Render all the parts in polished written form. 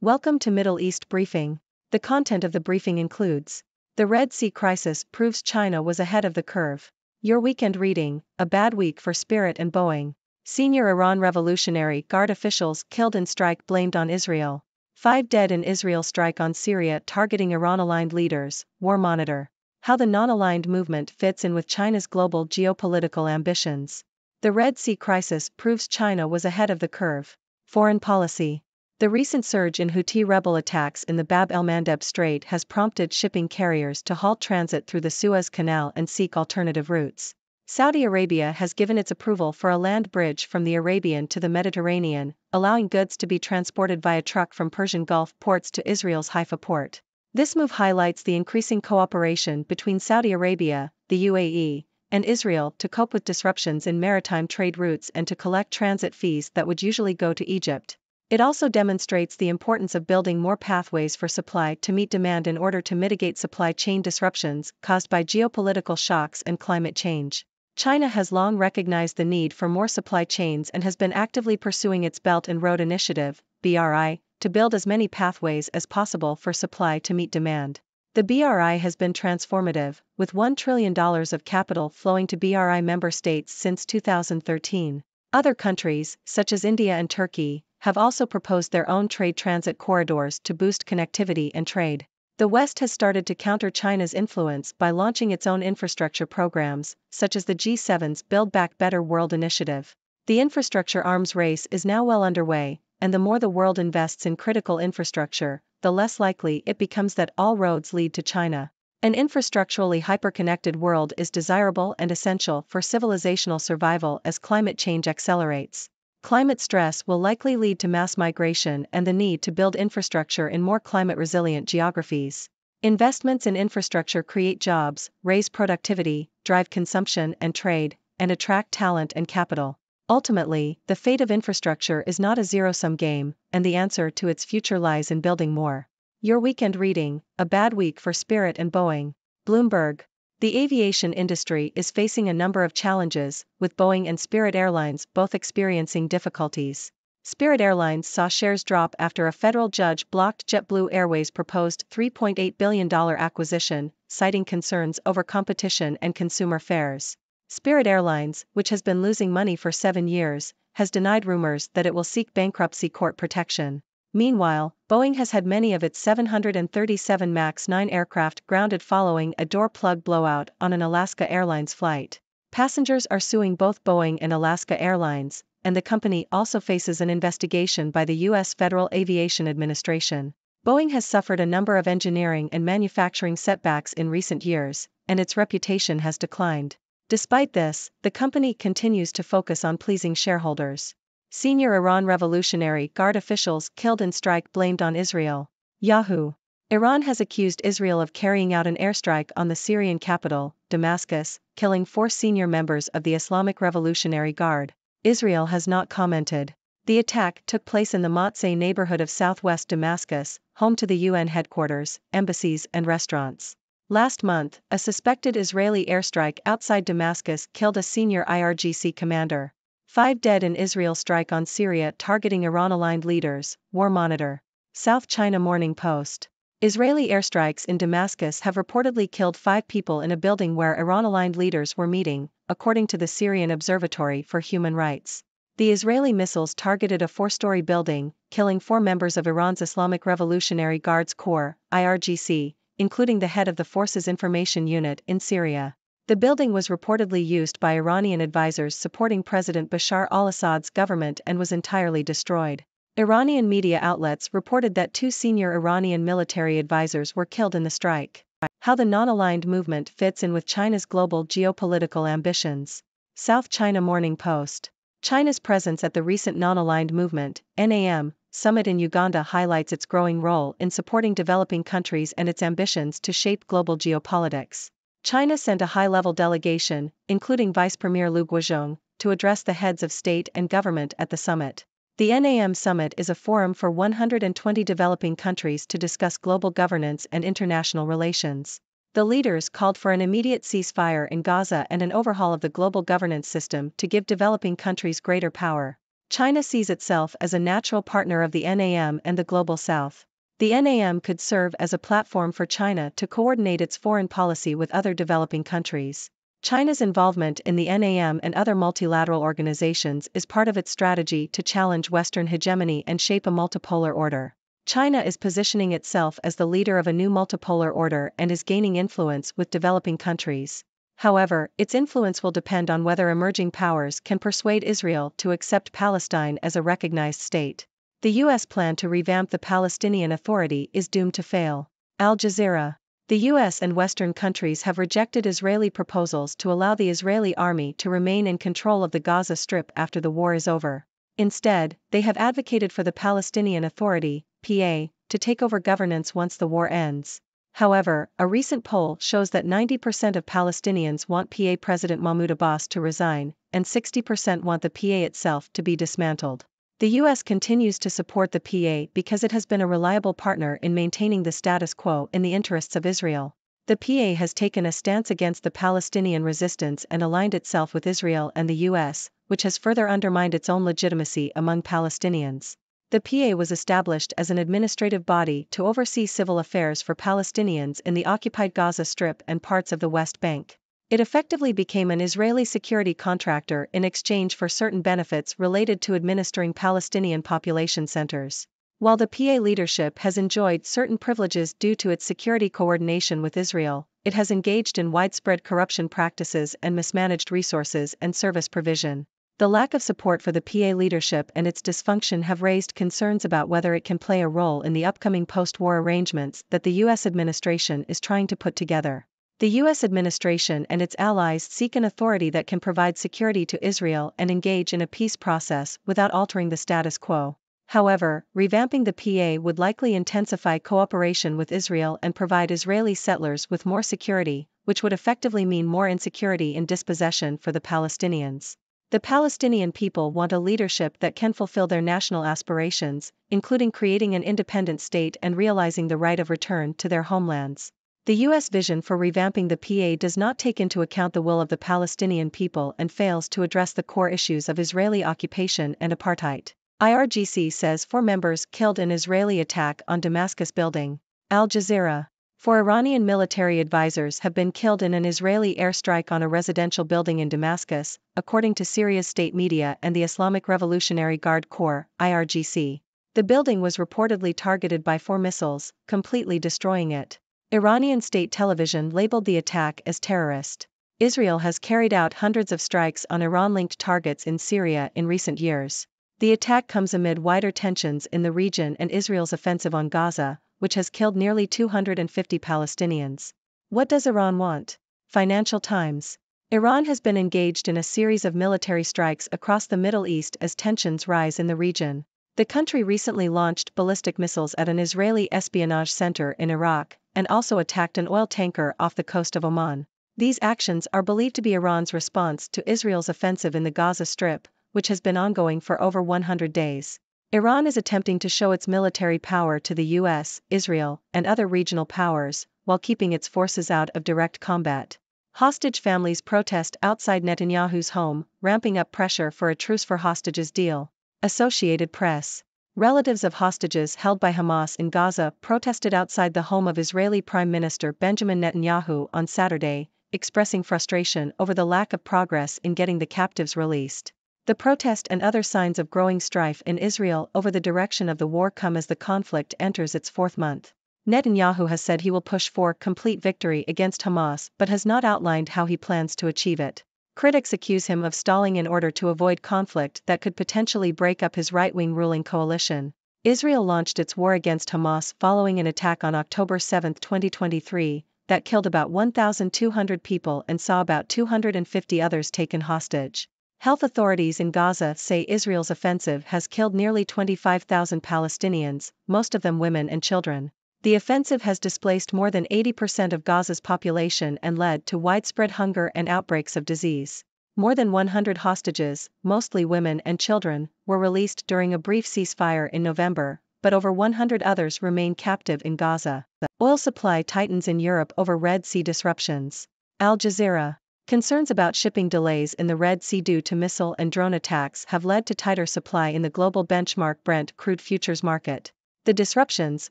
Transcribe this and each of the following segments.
Welcome to Middle East Briefing. The content of the briefing includes: the Red Sea crisis proves China was ahead of the curve. Your weekend reading: a bad week for Spirit and Boeing. Senior Iran Revolutionary Guard officials killed in strike blamed on Israel. 5 dead in Israel strike on Syria targeting Iran-aligned leaders. War Monitor. How the non-aligned movement fits in with China's global geopolitical ambitions. The Red Sea crisis proves China was ahead of the curve. Foreign policy. The recent surge in Houthi rebel attacks in the Bab el-Mandeb Strait has prompted shipping carriers to halt transit through the Suez Canal and seek alternative routes. Saudi Arabia has given its approval for a land bridge from the Arabian to the Mediterranean, allowing goods to be transported via truck from Persian Gulf ports to Israel's Haifa port. This move highlights the increasing cooperation between Saudi Arabia, the UAE, and Israel to cope with disruptions in maritime trade routes and to collect transit fees that would usually go to Egypt. It also demonstrates the importance of building more pathways for supply to meet demand in order to mitigate supply chain disruptions caused by geopolitical shocks and climate change. China has long recognized the need for more supply chains and has been actively pursuing its Belt and Road Initiative, BRI, to build as many pathways as possible for supply to meet demand. The BRI has been transformative, with $1 trillion of capital flowing to BRI member states since 2013. Other countries, such as India and Turkey, have also proposed their own trade transit corridors to boost connectivity and trade. The West has started to counter China's influence by launching its own infrastructure programs, such as the G7's Build Back Better World initiative. The infrastructure arms race is now well underway, and the more the world invests in critical infrastructure, the less likely it becomes that all roads lead to China. An infrastructurally hyperconnected world is desirable and essential for civilizational survival as climate change accelerates. Climate stress will likely lead to mass migration and the need to build infrastructure in more climate-resilient geographies. Investments in infrastructure create jobs, raise productivity, drive consumption and trade, and attract talent and capital. Ultimately, the fate of infrastructure is not a zero-sum game, and the answer to its future lies in building more. Your weekend reading: a bad week for Spirit and Boeing. Bloomberg. The aviation industry is facing a number of challenges, with Boeing and Spirit Airlines both experiencing difficulties. Spirit Airlines saw shares drop after a federal judge blocked JetBlue Airways' proposed $3.8 billion acquisition, citing concerns over competition and consumer fares. Spirit Airlines, which has been losing money for 7 years, has denied rumors that it will seek bankruptcy court protection. Meanwhile, Boeing has had many of its 737 MAX 9 aircraft grounded following a door plug blowout on an Alaska Airlines flight. Passengers are suing both Boeing and Alaska Airlines, and the company also faces an investigation by the U.S. Federal Aviation Administration. Boeing has suffered a number of engineering and manufacturing setbacks in recent years, and its reputation has declined. Despite this, the company continues to focus on pleasing shareholders. Senior Iran Revolutionary Guard officials killed in strike blamed on Israel. Yahoo! Iran has accused Israel of carrying out an airstrike on the Syrian capital, Damascus, killing 4 senior members of the Islamic Revolutionary Guard. Israel has not commented. The attack took place in the Motzei neighborhood of southwest Damascus, home to the UN headquarters, embassies and restaurants. Last month, a suspected Israeli airstrike outside Damascus killed a senior IRGC commander. 5 dead in Israel strike on Syria targeting Iran-aligned leaders. War Monitor. South China Morning Post. Israeli airstrikes in Damascus have reportedly killed 5 people in a building where Iran-aligned leaders were meeting, according to the Syrian Observatory for Human Rights. The Israeli missiles targeted a 4-story building, killing 4 members of Iran's Islamic Revolutionary Guards Corps, IRGC, including the head of the force's information unit in Syria. The building was reportedly used by Iranian advisors supporting President Bashar al-Assad's government and was entirely destroyed. Iranian media outlets reported that 2 senior Iranian military advisors were killed in the strike. How the non-aligned movement fits in with China's global geopolitical ambitions. South China Morning Post. China's presence at the recent Non-Aligned Movement, NAM, summit in Uganda highlights its growing role in supporting developing countries and its ambitions to shape global geopolitics. China sent a high-level delegation, including Vice Premier Liu Guozhong, to address the heads of state and government at the summit. The NAM summit is a forum for 120 developing countries to discuss global governance and international relations. The leaders called for an immediate ceasefire in Gaza and an overhaul of the global governance system to give developing countries greater power. China sees itself as a natural partner of the NAM and the Global South. The NAM could serve as a platform for China to coordinate its foreign policy with other developing countries. China's involvement in the NAM and other multilateral organizations is part of its strategy to challenge Western hegemony and shape a multipolar order. China is positioning itself as the leader of a new multipolar order and is gaining influence with developing countries. However, its influence will depend on whether emerging powers can persuade Israel to accept Palestine as a recognized state. The U.S. plan to revamp the Palestinian Authority is doomed to fail. Al Jazeera. The U.S. and Western countries have rejected Israeli proposals to allow the Israeli army to remain in control of the Gaza Strip after the war is over. Instead, they have advocated for the Palestinian Authority, PA, to take over governance once the war ends. However, a recent poll shows that 90% of Palestinians want PA President Mahmoud Abbas to resign, and 60% want the PA itself to be dismantled. The U.S. continues to support the PA because it has been a reliable partner in maintaining the status quo in the interests of Israel. The PA has taken a stance against the Palestinian resistance and aligned itself with Israel and the U.S., which has further undermined its own legitimacy among Palestinians. The PA was established as an administrative body to oversee civil affairs for Palestinians in the occupied Gaza Strip and parts of the West Bank. It effectively became an Israeli security contractor in exchange for certain benefits related to administering Palestinian population centers. While the PA leadership has enjoyed certain privileges due to its security coordination with Israel, it has engaged in widespread corruption practices and mismanaged resources and service provision. The lack of support for the PA leadership and its dysfunction have raised concerns about whether it can play a role in the upcoming post-war arrangements that the U.S. administration is trying to put together. The U.S. administration and its allies seek an authority that can provide security to Israel and engage in a peace process without altering the status quo. However, revamping the PA would likely intensify cooperation with Israel and provide Israeli settlers with more security, which would effectively mean more insecurity and dispossession for the Palestinians. The Palestinian people want a leadership that can fulfill their national aspirations, including creating an independent state and realizing the right of return to their homelands. The U.S. vision for revamping the PA does not take into account the will of the Palestinian people and fails to address the core issues of Israeli occupation and apartheid. IRGC says 4 members killed in Israeli attack on Damascus building. Al Jazeera. 4 Iranian military advisors have been killed in an Israeli airstrike on a residential building in Damascus, according to Syria's state media and the Islamic Revolutionary Guard Corps, IRGC. The building was reportedly targeted by 4 missiles, completely destroying it. Iranian state television labeled the attack as terrorist. Israel has carried out hundreds of strikes on Iran-linked targets in Syria in recent years. The attack comes amid wider tensions in the region and Israel's offensive on Gaza, which has killed nearly 250 Palestinians. What does Iran want? Financial Times. Iran has been engaged in a series of military strikes across the Middle East as tensions rise in the region. The country recently launched ballistic missiles at an Israeli espionage center in Iraq, and also attacked an oil tanker off the coast of Oman. These actions are believed to be Iran's response to Israel's offensive in the Gaza Strip, which has been ongoing for over 100 days. Iran is attempting to show its military power to the US, Israel, and other regional powers, while keeping its forces out of direct combat. Hostage families protest outside Netanyahu's home, ramping up pressure for a truce for hostages deal. Associated Press. Relatives of hostages held by Hamas in Gaza protested outside the home of Israeli Prime Minister Benjamin Netanyahu on Saturday, expressing frustration over the lack of progress in getting the captives released. The protest and other signs of growing strife in Israel over the direction of the war come as the conflict enters its 4th month. Netanyahu has said he will push for complete victory against Hamas but has not outlined how he plans to achieve it. Critics accuse him of stalling in order to avoid conflict that could potentially break up his right-wing ruling coalition. Israel launched its war against Hamas following an attack on October 7, 2023, that killed about 1,200 people and saw about 250 others taken hostage. Health authorities in Gaza say Israel's offensive has killed nearly 25,000 Palestinians, most of them women and children. The offensive has displaced more than 80% of Gaza's population and led to widespread hunger and outbreaks of disease. More than 100 hostages, mostly women and children, were released during a brief ceasefire in November, but over 100 others remain captive in Gaza. The oil supply tightens in Europe over Red Sea disruptions. Al Jazeera. Concerns about shipping delays in the Red Sea due to missile and drone attacks have led to tighter supply in the global benchmark Brent crude futures market. The disruptions,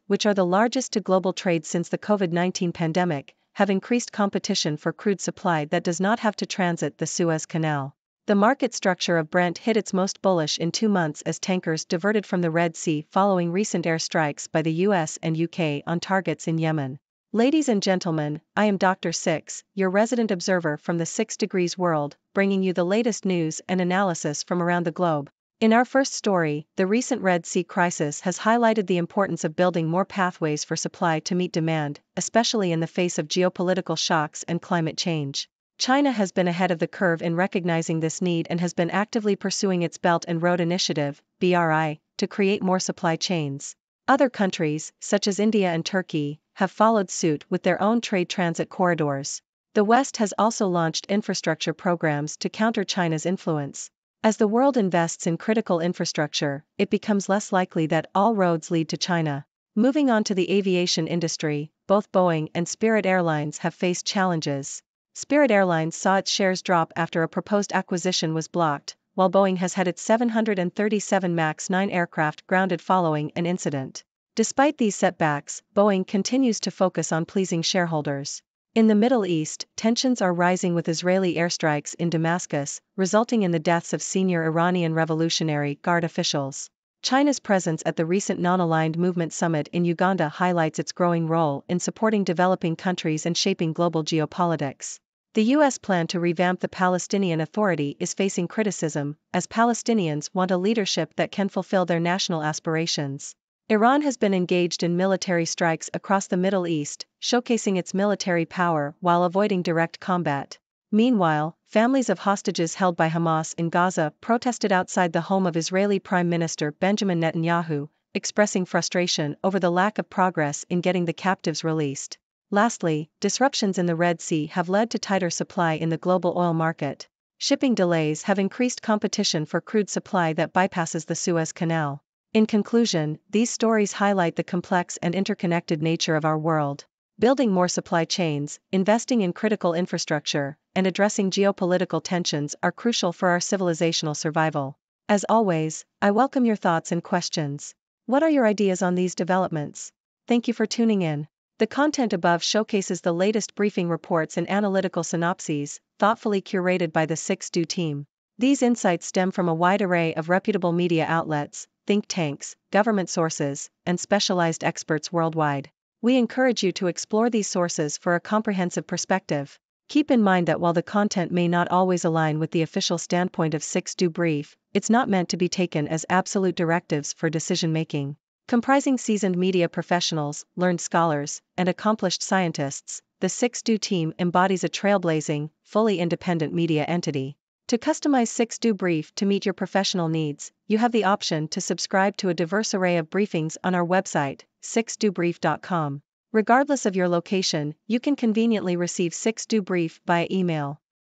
which are the largest to global trade since the COVID-19 pandemic, have increased competition for crude supply that does not have to transit the Suez Canal. The market structure of Brent hit its most bullish in 2 months as tankers diverted from the Red Sea following recent airstrikes by the US and UK on targets in Yemen. Ladies and gentlemen, I am Dr. Six, your resident observer from the 6 Degrees world, bringing you the latest news and analysis from around the globe. In our first story, the recent Red Sea crisis has highlighted the importance of building more pathways for supply to meet demand, especially in the face of geopolitical shocks and climate change. China has been ahead of the curve in recognizing this need and has been actively pursuing its Belt and Road Initiative, BRI, to create more supply chains. Other countries, such as India and Turkey, have followed suit with their own trade transit corridors. The West has also launched infrastructure programs to counter China's influence. As the world invests in critical infrastructure, it becomes less likely that all roads lead to China. Moving on to the aviation industry, both Boeing and Spirit Airlines have faced challenges. Spirit Airlines saw its shares drop after a proposed acquisition was blocked, while Boeing has had its 737 MAX 9 aircraft grounded following an incident. Despite these setbacks, Boeing continues to focus on pleasing shareholders. In the Middle East, tensions are rising with Israeli airstrikes in Damascus, resulting in the deaths of senior Iranian Revolutionary Guard officials. China's presence at the recent Non-Aligned Movement Summit in Uganda highlights its growing role in supporting developing countries and shaping global geopolitics. The U.S. plan to revamp the Palestinian Authority is facing criticism, as Palestinians want a leadership that can fulfill their national aspirations. Iran has been engaged in military strikes across the Middle East, showcasing its military power while avoiding direct combat. Meanwhile, families of hostages held by Hamas in Gaza protested outside the home of Israeli Prime Minister Benjamin Netanyahu, expressing frustration over the lack of progress in getting the captives released. Lastly, disruptions in the Red Sea have led to tighter supply in the global oil market. Shipping delays have increased competition for crude supply that bypasses the Suez Canal. In conclusion, these stories highlight the complex and interconnected nature of our world. Building more supply chains, investing in critical infrastructure, and addressing geopolitical tensions are crucial for our civilizational survival. As always, I welcome your thoughts and questions. What are your ideas on these developments? Thank you for tuning in. The content above showcases the latest briefing reports and analytical synopses, thoughtfully curated by the 6Do team. These insights stem from a wide array of reputable media outlets, think tanks, government sources, and specialized experts worldwide. We encourage you to explore these sources for a comprehensive perspective. Keep in mind that while the content may not always align with the official standpoint of 6Do Brief, it's not meant to be taken as absolute directives for decision-making. Comprising seasoned media professionals, learned scholars, and accomplished scientists, the 6Do team embodies a trailblazing, fully independent media entity. To customize 6Do Brief to meet your professional needs, you have the option to subscribe to a diverse array of briefings on our website, 6dobrief.com. Regardless of your location, you can conveniently receive 6Do Brief via email.